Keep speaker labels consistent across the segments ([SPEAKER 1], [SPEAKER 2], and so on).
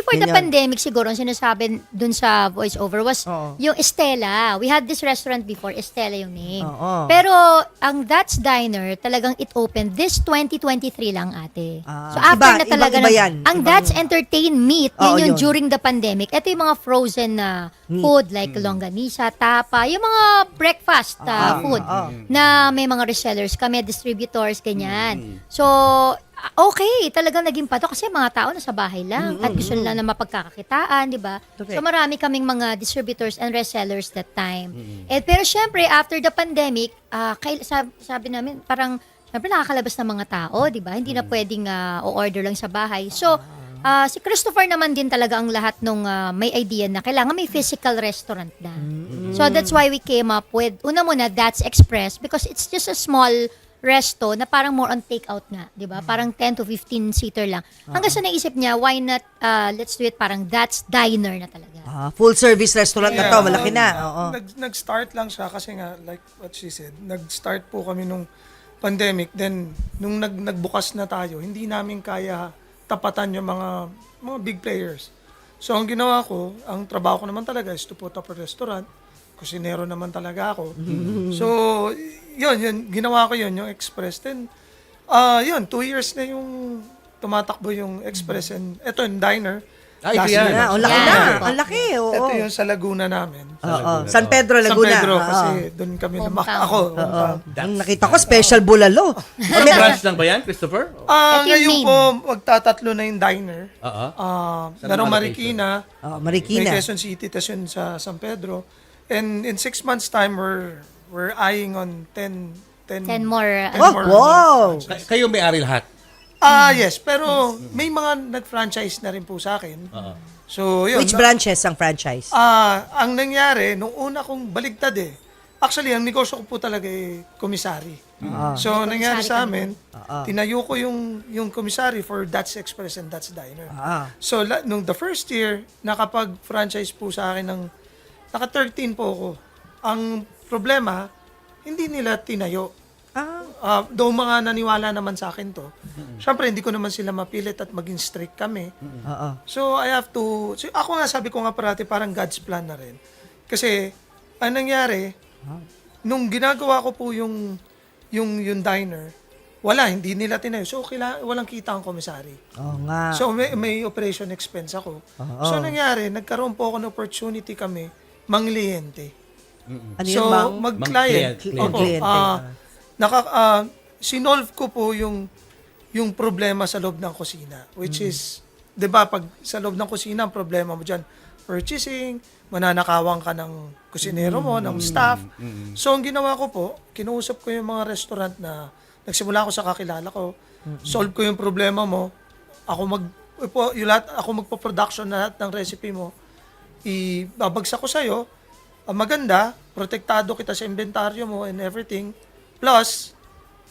[SPEAKER 1] before the pandemic siguro, ang sinasabi dun sa voiceover was yung Estela. We had this restaurant before, Estela yung name. Pero ang That's Diner, talagang it opened this 2023 lang ate. So after na talaga, ang That's Entertain Meat, yun yung during the pandemic. Ito yung mga frozen na food like longganisa, tapa, yung mga breakfast food na may mga resellers kami, distributors, ganyan. So, okay, talagang naging pato kasi mga tao nasa bahay lang at gusto nila na mapagkakakitaan, di ba? So marami kaming mga distributors and resellers that time. Pero syempre, after the pandemic, sabi namin, parang syempre nakakalabas ng mga tao, di ba? Hindi na pwedeng o-order lang sa bahay. So, si Christopher naman din talaga ang lahat nung may idea na kailangan may physical restaurant na. So that's why we came up with, una muna, That's Express because it's just a small resto na parang more on take-out nga, di ba? Parang 10 to 15 seater lang. Hanggang sa naisip niya, why not, let's do it parang That's Diner na talaga.
[SPEAKER 2] Full service restaurant na to, malaki na.
[SPEAKER 3] Nag-start lang siya kasi nga, like what she said, nag-start po kami nung pandemic. Then, nung nagbukas na tayo, hindi namin kaya tapatan yung mga big players. So, ang ginawa ko, ang trabaho ko naman talaga is to put up a restaurant. Kusinero naman talaga ako. So, yun, ginawa ko yun, yung Express. Then, 2 years na yung tumatakbo yung Express. And ito yung diner.
[SPEAKER 4] Ito yan.
[SPEAKER 2] Ang laki na. Ang laki, oo.
[SPEAKER 3] Ito yung sa Laguna namin.
[SPEAKER 2] San Pedro, Laguna.
[SPEAKER 3] San Pedro, kasi doon kami ako.
[SPEAKER 2] Ang nakita ko, special bulalo.
[SPEAKER 4] May branch lang ba yan, Christopher?
[SPEAKER 3] Ngayon po, magtatatlo na yung diner. Merong
[SPEAKER 4] location?
[SPEAKER 2] Marikina.
[SPEAKER 3] May Quezon City, tas yun sa San Pedro. And in 6 months time, we're eyeing on 10
[SPEAKER 1] more.
[SPEAKER 2] Wow!
[SPEAKER 4] Kayo may-ari lahat?
[SPEAKER 3] Yes, pero may mga nag-franchise na rin po sa akin. So, yun.
[SPEAKER 2] Which branches ang franchise?
[SPEAKER 3] Ang nangyari, nung una kong baligtad actually, ang negosyo ko po talaga komisari. So, nangyari sa amin, tinayo ko yung komisari for That's Express and That's Diner. So, nung the first year, nakapag-franchise po sa akin ng naka-13 po ako. Ang problema, hindi nila tinayo. Though mga naniwala naman sa akin to. Siyempre, hindi ko naman sila mapilit at maging strict kami. So, I have to... So, ako nga, sabi ko nga parati, parang God's plan na rin. Kasi, ang nangyari, nung ginagawa ko po yung diner, hindi nila tinayo. So, walang kita ang komisari.
[SPEAKER 2] Nga.
[SPEAKER 3] So, may operation expense ako. So, nangyari, nagkaroon po ako ng opportunity kami mangliyente.
[SPEAKER 2] Ano
[SPEAKER 3] So,
[SPEAKER 2] yun,
[SPEAKER 3] mag-client. Sinolve ko po yung problema sa loob ng kusina. Which is, di ba, pag sa loob ng kusina, ang problema mo dyan, purchasing, mananakawan ka ng kusinero mo, ng staff. So, ang ginawa ko po, kinuusap ko yung mga restaurant na nagsimula ako sa kakilala ko, solve ko yung problema mo, ako magpo-production na lahat ng recipe mo, ibabagsak ko sa'yo, maganda, protektado kita sa inventaryo mo and everything. Plus,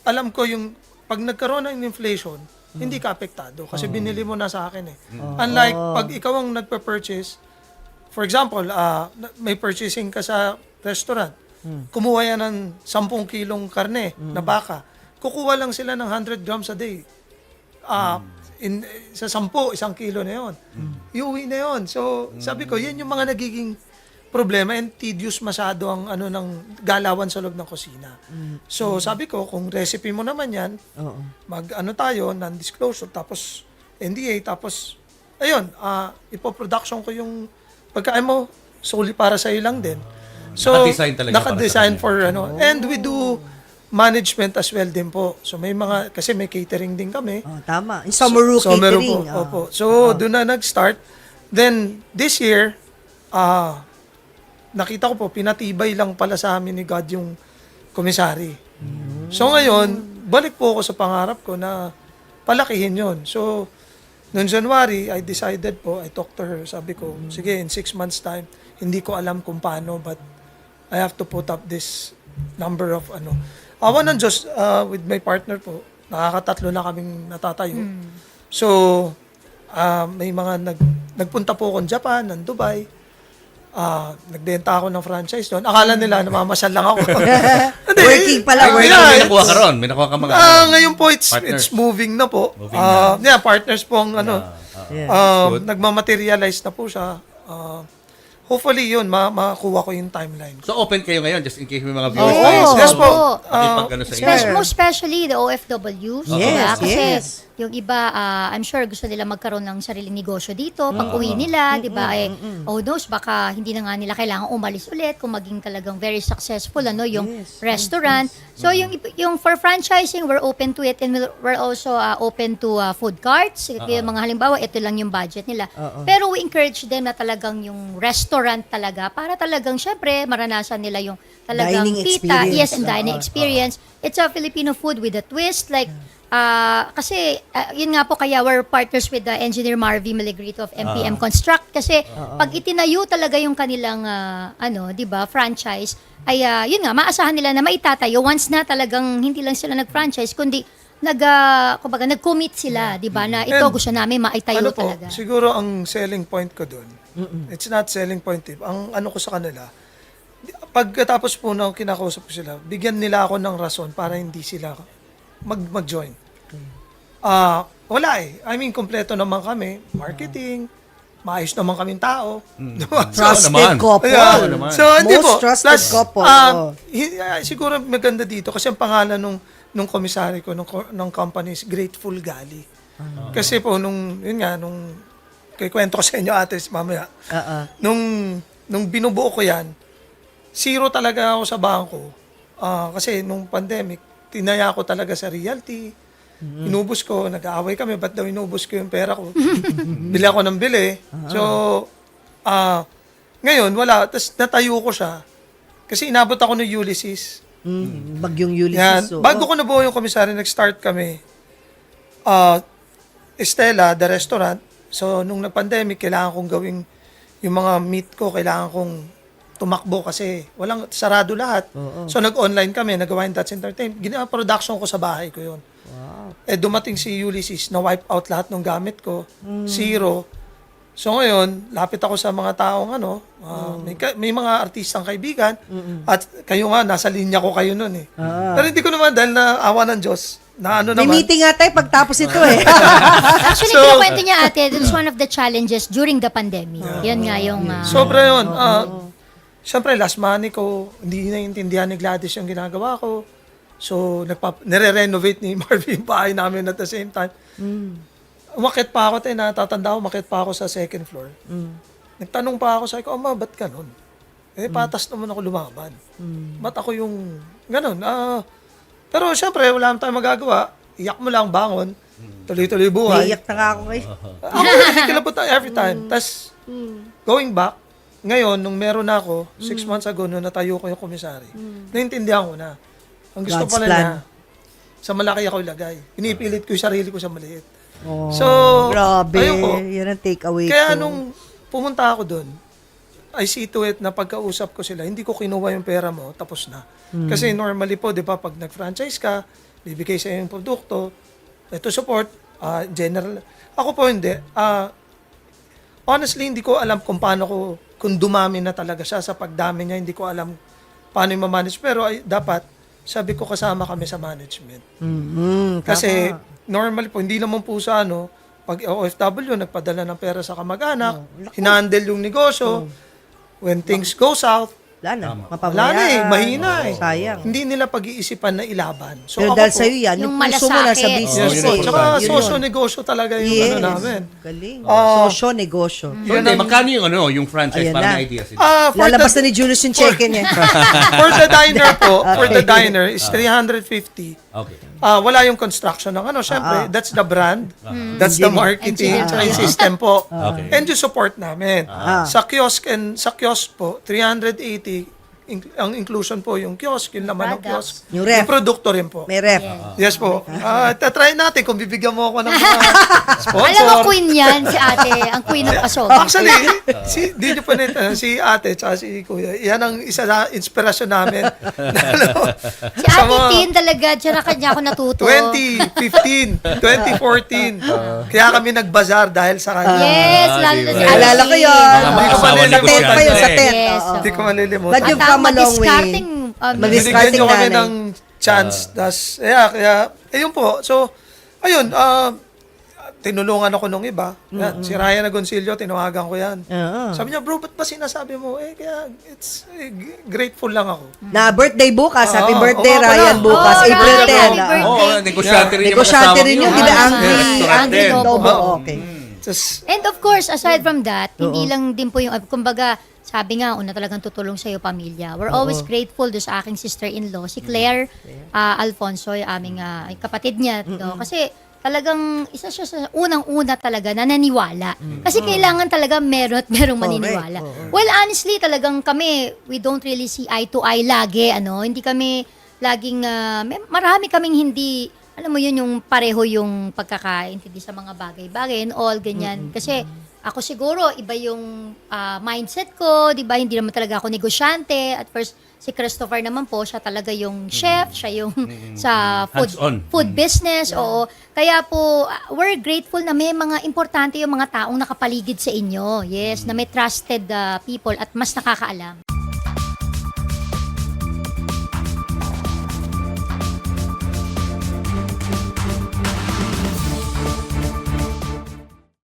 [SPEAKER 3] alam ko yung pag nagkaroon ng inflation, hindi ka apektado kasi binili mo na sa akin . Unlike pag ikaw ang nagpa-purchase, for example, may purchasing ka sa restaurant, kumuha yan ng 10 kilong karne na baka, kukuha lang sila ng 100 grams a day. Sa 10, 1 kilo na yun. Iuwi na yun. So, sabi ko, yan yung mga nagiging problema and tedious masyado ang ng galawan sa loob ng kusina. So, sabi ko, kung recipe mo naman yan, tayo, non-disclosure, tapos NDA, tapos, ayun, ipoproduction ko yung pagkain mo, solely para sa iyo lang din. So,
[SPEAKER 4] naka-design talaga
[SPEAKER 3] naka-design for and we do management as well din po. So may kasi may catering din kami.
[SPEAKER 2] Tama. Yung Someru catering.
[SPEAKER 3] Opo. So doon na nag-start. Then this year, nakita ko po, pinatibay lang pala sa amin ni God yung komisari. So ngayon, balik po ako sa pangarap ko na palakihin yon. So noong January, I decided po, I talked to her, sabi ko, sige, in 6 months time, hindi ko alam kung paano, but I have to put up this number of Awa ng Diyos, with my partner po, nakakatatlo na kaming natatayo. So, may mga nagpunta po akong Japan, ng Dubai. Nagbenta ako ng franchise doon. Akala nila namamasyal lang ako.
[SPEAKER 2] Working pala.
[SPEAKER 4] May nakuha ka ron? May nakuha ka mga
[SPEAKER 3] ngayon po, it's moving na po.
[SPEAKER 4] Moving na.
[SPEAKER 3] Partners po ang
[SPEAKER 4] Good.
[SPEAKER 3] Nagmamaterialize na po siya. Hopefully yun, makuha ko yung timeline.
[SPEAKER 4] So open kayo ngayon just in case may mga viewers
[SPEAKER 2] Oo.
[SPEAKER 4] tayo.
[SPEAKER 3] Yes po.
[SPEAKER 4] Ipag-ano sa inyo.
[SPEAKER 1] Most especially the OFWs.
[SPEAKER 2] Yes,
[SPEAKER 1] diba? Kasi
[SPEAKER 2] yes.
[SPEAKER 1] yung iba, I'm sure gusto nila magkaroon ng sariling negosyo dito. Pag uwi nila, di ba? Oh knows, baka hindi na nga nila kailangan umalis ulit kung maging talagang very successful yung
[SPEAKER 2] Yes.
[SPEAKER 1] restaurant. So yung for franchising, we're open to it and we're also open to food carts. Yung mga halimbawa, ito lang yung budget nila. Pero we encourage them na talagang yung restaurant talaga para talagang syempre maranasan nila yung talagang
[SPEAKER 2] Dining
[SPEAKER 1] kita.
[SPEAKER 2] experience.
[SPEAKER 1] Yes, and dining experience. It's a Filipino food with a twist. Like, kasi, yun nga po, kaya we're partners with the engineer Marvy Melegrito of MPM Construct. Kasi, pag itinayo talaga yung kanilang, di ba, franchise, ay, yun nga, maasahan nila na maitatayo once na talagang hindi lang sila nag-franchise, kundi, nag-commit sila, di ba, na ito
[SPEAKER 3] And,
[SPEAKER 1] gusto namin maitayo
[SPEAKER 3] Ano po,
[SPEAKER 1] talaga.
[SPEAKER 3] siguro ang selling point ko doon, it's not selling point. Ang ano ko sa kanila, pagkatapos po na kinakausap ko sila, bigyan nila ako ng rason para hindi sila mag-join. Wala eh. I mean, kompleto naman kami. Marketing, maayos naman kaming tao. Diba?
[SPEAKER 2] Trusted
[SPEAKER 4] naman.
[SPEAKER 2] couple.
[SPEAKER 3] Yeah.
[SPEAKER 4] naman.
[SPEAKER 3] So, hindi
[SPEAKER 2] Most
[SPEAKER 3] po.
[SPEAKER 2] trusted
[SPEAKER 3] Plus,
[SPEAKER 2] couple.
[SPEAKER 3] siguro maganda dito kasi ang pangalan nung komisary ko, ng company is Grateful Gali. Kasi po, nung kikwento ko sa inyo ate mamaya, nung binubuo ko yan, zero talaga ako sa bangko. Kasi nung pandemic, tinaya ko talaga sa realty. Inubos ko, nag-aaway kami, ba't daw inubos ko yung pera ko? Bili ako ng bili. So, ngayon, wala. Tapos natayo ko siya. Kasi inabot ako ng Ulysses.
[SPEAKER 2] Bagyong
[SPEAKER 3] Yan.
[SPEAKER 2] Ulysses.
[SPEAKER 3] Bago ko nabuo yung komisaryo, nag-start kami. Estela, the restaurant. So, nung nag-pandemic, kailangan kong gawing yung mga meat ko, kailangan kong tumakbo kasi walang sarado lahat. So, nag-online kami, nagawa yung That's Entertainment. Gina-production ko sa bahay ko yun.
[SPEAKER 2] Wow.
[SPEAKER 3] Dumating si Ulysses, na-wipe out lahat ng gamit ko. Zero. So, ngayon, lapit ako sa mga taong may mga artistang kaibigan at kayo nga, nasa linya ko kayo nun eh. Pero hindi ko naman dahil na awa ng Diyos. Na
[SPEAKER 2] May meeting nga tayo pagtapos ito eh.
[SPEAKER 1] Actually, kinakwento niya ate, that's one of the challenges during the pandemic. Yan nga yung...
[SPEAKER 3] Sobra yun. Siyempre, last money ko, hindi naiintindihan ni Gladys yung ginagawa ko. So, nire-renovate ni Marvin yung bahay namin at the same time. Umakit pa ako, natatanda ko, umakit pa ako sa second floor. Nagtanong pa ako, sabi ko, Ma, ba't ganun? Patas naman ako lumaban. Ba't ako yung ganun? Pero siyempre, wala naman tayong magagawa. Iyak mo lang, bangon. Tuloy-tuloy buhay.
[SPEAKER 2] Naiyak na nga ako ngayon.
[SPEAKER 3] Ako, kilabot tayo every time. Tapos, going back, ngayon, nung meron na ako, 6 months ago, nung natayo ko yung komisary, naintindihan ko na. Ang gusto
[SPEAKER 2] God's
[SPEAKER 3] pala
[SPEAKER 2] plan.
[SPEAKER 3] niya, sa malaki ako ilagay. Pinipilit ko yung sarili ko sa maliit. So,
[SPEAKER 2] Grabe.
[SPEAKER 3] ayun po.
[SPEAKER 2] Yan ang takeaway
[SPEAKER 3] Kaya
[SPEAKER 2] ko.
[SPEAKER 3] nung pumunta ako doon, I see to it na pagkausap ko sila, hindi ko kinuha yung pera mo, tapos na. Kasi normally po, di ba, pag nag-franchise ka, bibigay sa iyo yung produkto, ito support, general. Ako po hindi. Honestly, hindi ko alam kung dumami na talaga siya sa pagdami niya, hindi ko alam paano yung ma-manage. Pero dapat, sabi ko kasama kami sa management. Kasi normally po, hindi naman po sa pag OFW, nagpadala ng pera sa kamag-anak, hinahandle yung negosyo, when things go south,
[SPEAKER 2] Wala na.
[SPEAKER 3] wala na eh, mahina eh.
[SPEAKER 2] Sayang.
[SPEAKER 3] Hindi nila pag-iisipan na ilaban. So
[SPEAKER 2] Pero
[SPEAKER 3] ako
[SPEAKER 2] dahil
[SPEAKER 3] po,
[SPEAKER 2] sa'yo yan,
[SPEAKER 1] yung
[SPEAKER 2] yung puso mo nasa
[SPEAKER 1] malasakit.
[SPEAKER 2] business.
[SPEAKER 3] yes
[SPEAKER 4] yun
[SPEAKER 3] po.
[SPEAKER 4] ang
[SPEAKER 3] Tsaka
[SPEAKER 4] importante.
[SPEAKER 3] sosyo-negosyo talaga yung
[SPEAKER 2] Yes.
[SPEAKER 3] namin.
[SPEAKER 2] Galing.
[SPEAKER 3] Ah,
[SPEAKER 2] Sosyo-negosyo.
[SPEAKER 4] So, hindi, magkano yung franchise
[SPEAKER 2] Ayan
[SPEAKER 4] para
[SPEAKER 2] na.
[SPEAKER 4] may idea sila?
[SPEAKER 2] Lalabas na ni Julius yung check niya.
[SPEAKER 3] For the diner po, for the diner is 350.
[SPEAKER 4] Okay.
[SPEAKER 3] Wala yung construction ng syempre, that's the brand, that's the marketing, tsaka yung system po.
[SPEAKER 4] Okay.
[SPEAKER 3] And yung support namin. Sa kiosk po, 380, ang inclusion po yung kiosk, yung laman ng kiosk,
[SPEAKER 2] Yung ref.
[SPEAKER 3] yung produkto rin po.
[SPEAKER 2] May ref.
[SPEAKER 3] Yes po. Try natin kung bibigyan mo ako ng mga sponsor.
[SPEAKER 1] Alam mo, queen yan, si ate. Ang queen ng asobi.
[SPEAKER 3] Actually, di nyo pa si ate tsaka si kuya, yan ang isa sa inspirasyon namin.
[SPEAKER 1] Si ate Tin talaga, dyan na kanya ako natuto.
[SPEAKER 3] 2015, 2014. Kaya kami nagbazar dahil sa kanya.
[SPEAKER 1] Yes, lalo na si ate
[SPEAKER 2] Alala ko yun.
[SPEAKER 3] Hindi ko
[SPEAKER 4] Asawa
[SPEAKER 2] Sa tent
[SPEAKER 3] malilimutan.
[SPEAKER 2] pa yun, sa
[SPEAKER 4] eh.
[SPEAKER 2] tent.
[SPEAKER 1] Yes.
[SPEAKER 2] Oo.
[SPEAKER 3] Hindi ko malilimutan.
[SPEAKER 2] But you've
[SPEAKER 1] At
[SPEAKER 2] come a long way.
[SPEAKER 1] madiscarding,
[SPEAKER 2] Madis-
[SPEAKER 3] Binigyan
[SPEAKER 2] Discarding
[SPEAKER 3] nyo kami
[SPEAKER 2] nanay.
[SPEAKER 3] ng chance. Kaya, ayun po. So, ayun, tinulungan ako nung iba. Yan, si Ryan Agoncillo, tinawagan ko yan.
[SPEAKER 2] Oo.
[SPEAKER 3] Sabi niya, bro, ba't ba sinasabi mo? Kaya grateful lang ako.
[SPEAKER 2] Na birthday bukas. Happy
[SPEAKER 3] Oo,
[SPEAKER 2] birthday,
[SPEAKER 3] oo, pala.
[SPEAKER 2] Ryan, bukas.
[SPEAKER 1] Oo,
[SPEAKER 2] April
[SPEAKER 1] Ryan,
[SPEAKER 2] 10.
[SPEAKER 1] happy
[SPEAKER 2] ah.
[SPEAKER 1] birthday.
[SPEAKER 4] Oo, negosyante rin yung
[SPEAKER 2] Negosyante
[SPEAKER 4] kasama
[SPEAKER 2] rin
[SPEAKER 4] ko.
[SPEAKER 2] yun, di ba,
[SPEAKER 1] Ah,
[SPEAKER 2] Angry?
[SPEAKER 4] restaurant
[SPEAKER 1] Angry
[SPEAKER 4] din.
[SPEAKER 1] Lobo.
[SPEAKER 2] Lobo, okay.
[SPEAKER 3] Just,
[SPEAKER 1] And of course, aside from that, hindi lang din po yung, kumbaga, sabi nga, una talagang tutulong sa iyo pamilya. We're always grateful do sa aking sister-in-law, si Claire Alfonso, yung aming kapatid niya. No? Kasi talagang isa siya sa unang-una talaga na naniwala. Kasi kailangan talaga meron at merong maniniwala. Well, honestly, talagang kami, we don't really see eye to eye lagi. Hindi kami laging, marami kaming hindi, alam mo yun, yung pareho yung pagkakaintindi sa mga bagay-bagay and all, ganyan. Kasi ako siguro, iba yung mindset ko, di ba? Hindi naman talaga ako negosyante. At first, si Christopher naman po, siya talaga yung chef, siya yung sa
[SPEAKER 4] Hands-on.
[SPEAKER 1] food business. Oo. Kaya po, we're grateful na may mga importante yung mga taong nakapaligid sa inyo. Yes, na may trusted people at mas nakakaalam.